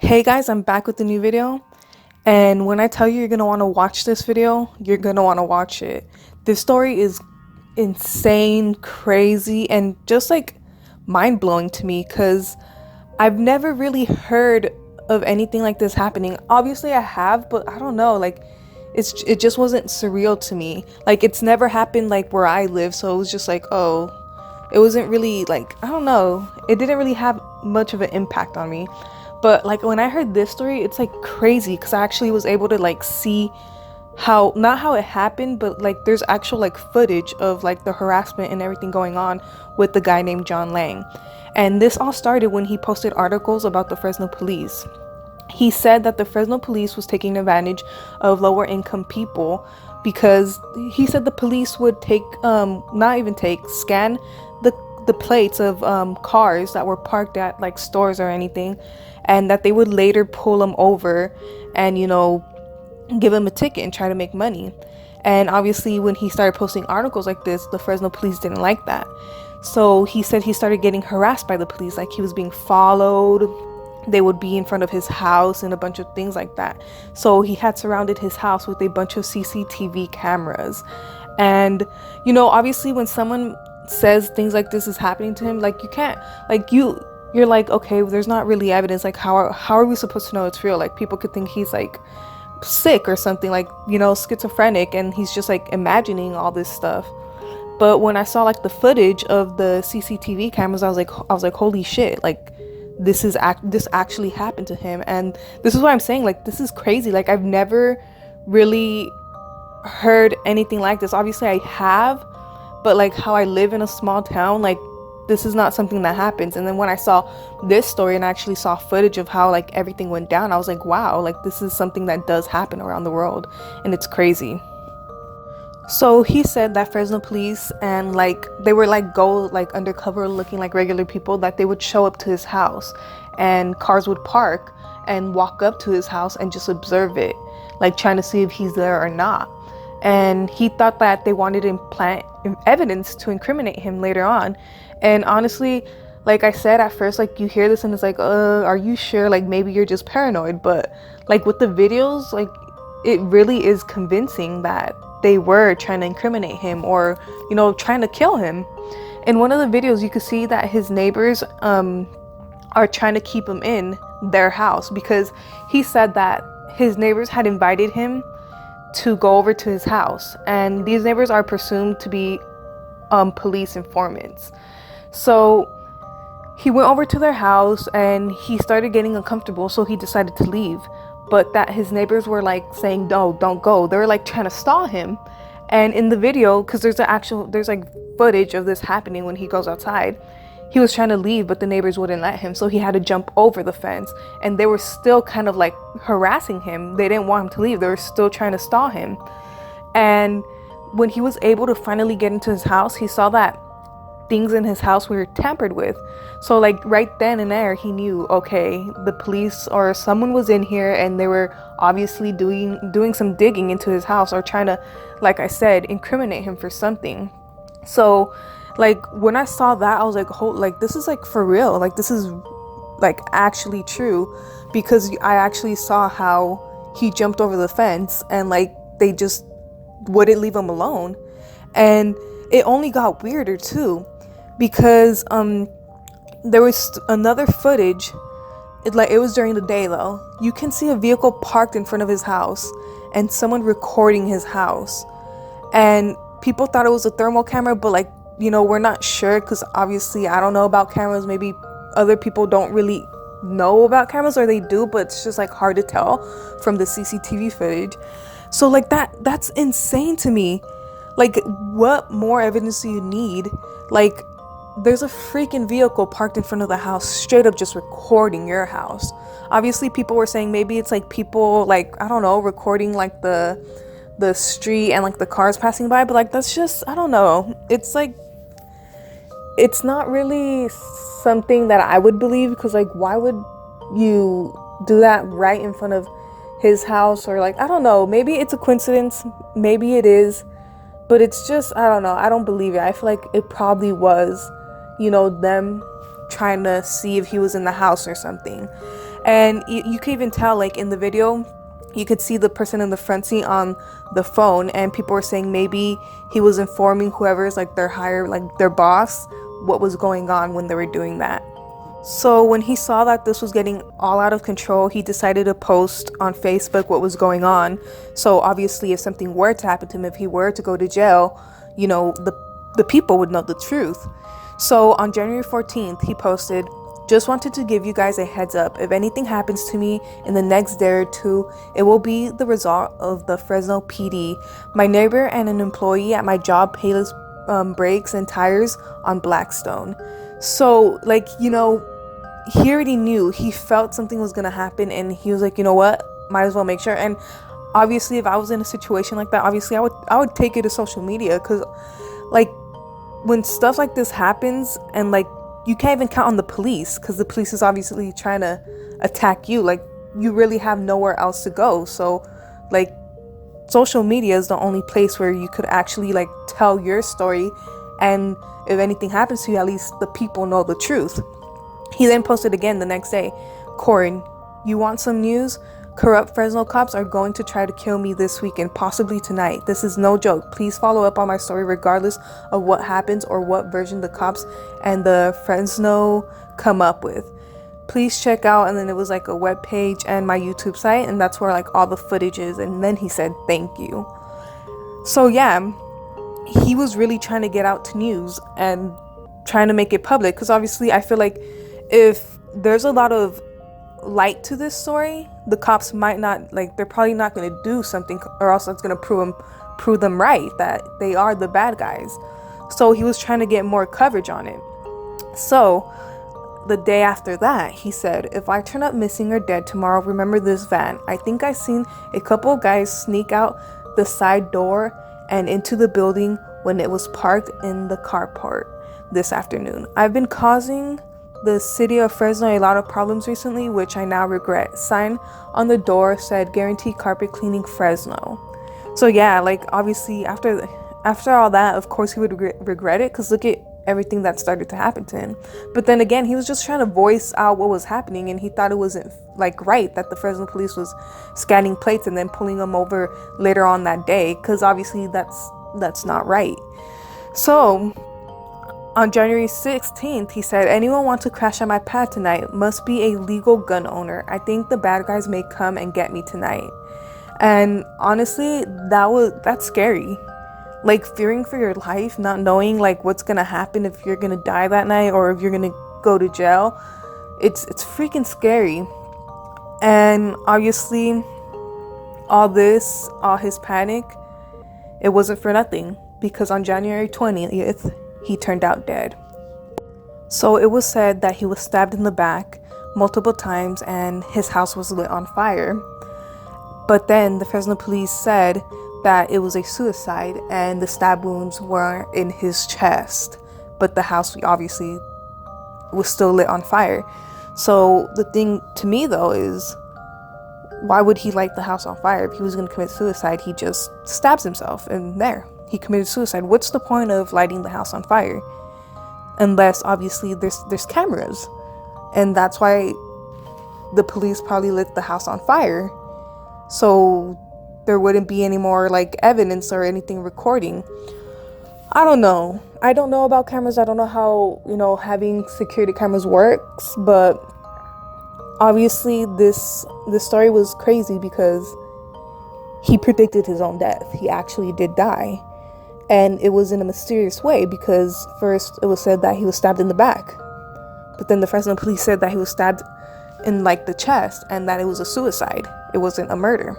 Hey guys, I'm back with a new video. And when I tell you you're gonna want to watch this video, you're gonna want to watch it. This story is insane, crazy, and just like mind-blowing to me because I've never really heard of anything like this happening. Obviously I have, but I don't know, like it just wasn't surreal to me. Like it's never happened like where I live, so it was just like, oh, it wasn't really like, I don't know. It didn't really have much of an impact on me. But like when I heard this story, it's like crazy because I actually was able to like see how, not how it happened, but like there's actual like footage of like the harassment and everything going on with the guy named John Lang. And this all started when he posted articles about the Fresno police. He said that the Fresno police was taking advantage of lower income people because he said the police would take, not even take, scan the plates of cars that were parked at like stores or anything, and that they would later pull them over and, you know, give him a ticket and try to make money. And obviously when he started posting articles like this, the Fresno police didn't like that. So he said he started getting harassed by the police, like he was being followed. They would be in front of his house and a bunch of things like that. So he had surrounded his house with a bunch of CCTV cameras. And, you know, obviously when someone says things like this is happening to him, like you can't, like you're like, okay, there's not really evidence. Like how are we supposed to know it's real? Like people could think he's like sick or something, like, you know, schizophrenic, and he's just like imagining all this stuff. But when I saw like the footage of the CCTV cameras, I was like, holy shit, like this actually happened to him. And this is what I'm saying, like this is crazy. Like I've never really heard anything like this. Obviously I have, but like how I live in a small town, like this is not something that happens. And then when I saw this story and I actually saw footage of how like everything went down, I was like, wow, like this is something that does happen around the world, and it's crazy. So he said that Fresno police, and like they were like go like undercover looking like regular people, that they would show up to his house and cars would park and walk up to his house and just observe it, like trying to see if he's there or not. And he thought that they wanted to implant evidence to incriminate him later on. And honestly, like I said at first, like you hear this and it's like, are you sure? Like maybe you're just paranoid. But like with the videos, like it really is convincing that they were trying to incriminate him, or, you know, trying to kill him. In one of the videos, you could see that his neighbors are trying to keep him in their house because he said that his neighbors had invited him to go over to his house, and these neighbors are presumed to be police informants. So he went over to their house and he started getting uncomfortable, so he decided to leave. But that his neighbors were like saying, no, don't go. They were like trying to stall him. And in the video, because there's like footage of this happening when he goes outside, he was trying to leave, but the neighbors wouldn't let him, so he had to jump over the fence. And they were still kind of like harassing him. They didn't want him to leave. They were still trying to stall him. And when he was able to finally get into his house, he saw that things in his house were tampered with. So like right then and there, he knew, okay, the police or someone was in here and they were obviously doing some digging into his house, or trying to, like I said, incriminate him for something. So like when I saw that, I was like, oh, like this is like for real, like this is like actually true, because I actually saw how he jumped over the fence and like they just wouldn't leave him alone. And it only got weirder too, because there was another footage. It was during the day though. You can see a vehicle parked in front of his house and someone recording his house, and people thought it was a thermal camera, but like, you know, we're not sure, because obviously I don't know about cameras. Maybe other people don't really know about cameras, or they do, but it's just like hard to tell from the CCTV footage. So like that's insane to me. Like what more evidence do you need? Like there's a freaking vehicle parked in front of the house, straight up just recording your house. Obviously people were saying maybe it's like people, like, I don't know, recording like the street and like the cars passing by, but like that's just, I don't know, it's like, it's not really something that I would believe, because like why would you do that right in front of his house? Or like, I don't know, maybe it's a coincidence, maybe it is, but it's just, I don't know, I don't believe it. I feel like it probably was, you know, them trying to see if he was in the house or something. And you can even tell, like, in the video, you could see the person in the front seat on the phone, and people were saying maybe he was informing whoever's like their higher, like their boss, what was going on when they were doing that. So when he saw that this was getting all out of control, he decided to post on Facebook what was going on. So obviously, if something were to happen to him, if he were to go to jail, you know, the people would know the truth. So on January 14th, he posted, "Just wanted to give you guys a heads up. If anything happens to me in the next day or two, it will be the result of the Fresno PD. My neighbor and an employee at my job payless brakes and tires on Blackstone." So, like, you know, he already knew. He felt something was gonna happen, and he was like, you know what? Might as well make sure. And obviously, if I was in a situation like that, obviously I would take it to social media, because, like, when stuff like this happens, and like, you can't even count on the police, because the police is obviously trying to attack you. Like, you really have nowhere else to go. So, like, social media is the only place where you could actually, like, tell your story, and if anything happens to you, at least the people know the truth. He then posted again the next day, "Corin, you want some news? Corrupt Fresno cops are going to try to kill me this weekend, possibly tonight. This is no joke. Please follow up on my story regardless of what happens or what version the cops and the Fresno come up with. Please check out," and then it was like a web page and my YouTube site, and that's where like all the footage is. And then he said, "Thank you." So yeah, he was really trying to get out to news and trying to make it public, because obviously I feel like if there's a lot of light to this story, the cops might not, like, they're probably not going to do something, or else it's going to prove them right that they are the bad guys. So he was trying to get more coverage on it. So the day after that, he said, "If I turn up missing or dead tomorrow, remember this van. I think I seen a couple of guys sneak out the side door and into the building when it was parked in the carport this afternoon. I've been causing the city of Fresno a lot of problems recently, which I now regret. Sign on the door said, guaranteed carpet cleaning Fresno." So yeah, like, obviously after all that, of course he would regret it, because look at everything that started to happen to him. But then again, he was just trying to voice out what was happening, and he thought it wasn't like right that the Fresno police was scanning plates and then pulling him over later on that day, because obviously that's not right. So on January 16th, he said, "Anyone want to crash on my pad tonight? Must be a legal gun owner. I think the bad guys may come and get me tonight." And honestly, that's scary. Like, fearing for your life, not knowing like what's gonna happen, if you're gonna die that night or if you're gonna go to jail. It's freaking scary. And obviously all his panic, it wasn't for nothing, because on January 20th, he turned out dead. So it was said that he was stabbed in the back multiple times and his house was lit on fire. But then the Fresno police said that it was a suicide and the stab wounds were in his chest, but the house obviously was still lit on fire. So the thing to me though is, why would he light the house on fire? If he was going to commit suicide, he just stabs himself, and there, he committed suicide. What's the point of lighting the house on fire? Unless obviously there's cameras, and that's why the police probably lit the house on fire, so there wouldn't be any more like evidence or anything recording. I don't know about cameras. I don't know how, you know, having security cameras works, but obviously this story was crazy because he predicted his own death. He actually did die, and it was in a mysterious way, because first it was said that he was stabbed in the back, but then the Fresno police said that he was stabbed in like the chest and that it was a suicide. It wasn't a murder.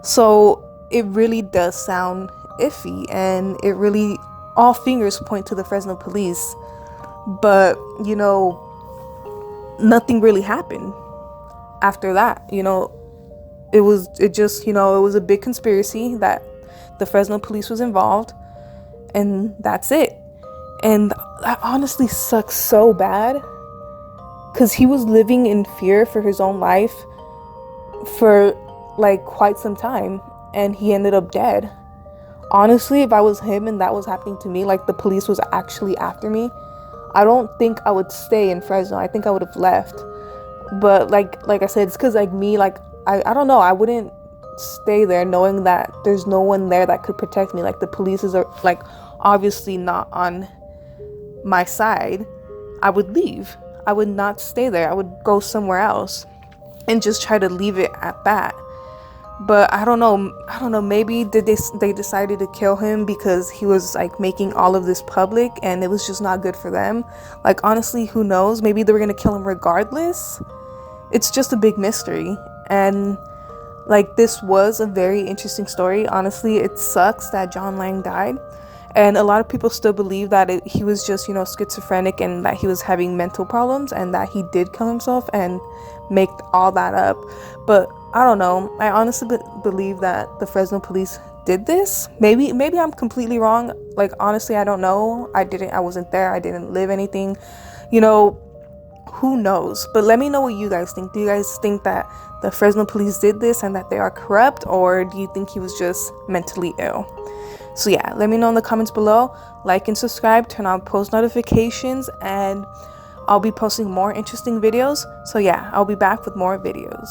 So it really does sound iffy, and it really, all fingers point to the Fresno police, but you know, nothing really happened after that. You know, it was a big conspiracy that the Fresno police was involved, and that's it. And that honestly sucks so bad, because he was living in fear for his own life for like quite some time, and he ended up dead. Honestly, if I was him and that was happening to me, like the police was actually after me, I don't think I would stay in Fresno. I think I would have left. But like I said, it's because like me, like I don't know, I wouldn't stay there knowing that there's no one there that could protect me. Like the police is like obviously not on my side. I would leave. I would not stay there. I would go somewhere else and just try to leave it at that. But I don't know, maybe they decided to kill him because he was like making all of this public and it was just not good for them. Like honestly, who knows? Maybe they were gonna kill him regardless. It's just a big mystery. And like, this was a very interesting story. Honestly, it sucks that John Lang died. And a lot of people still believe that he was just, schizophrenic and that he was having mental problems and that he did kill himself and make all that up. But I don't know. I honestly believe that the Fresno police did this. Maybe I'm completely wrong. Like, honestly, I don't know. I wasn't there. I didn't live anything. Who knows? But let me know what you guys think. Do you guys think that the Fresno police did this and that they are corrupt, or do you think he was just mentally ill? So yeah, let me know in the comments below. Like and subscribe, turn on post notifications, and I'll be posting more interesting videos. So yeah, I'll be back with more videos.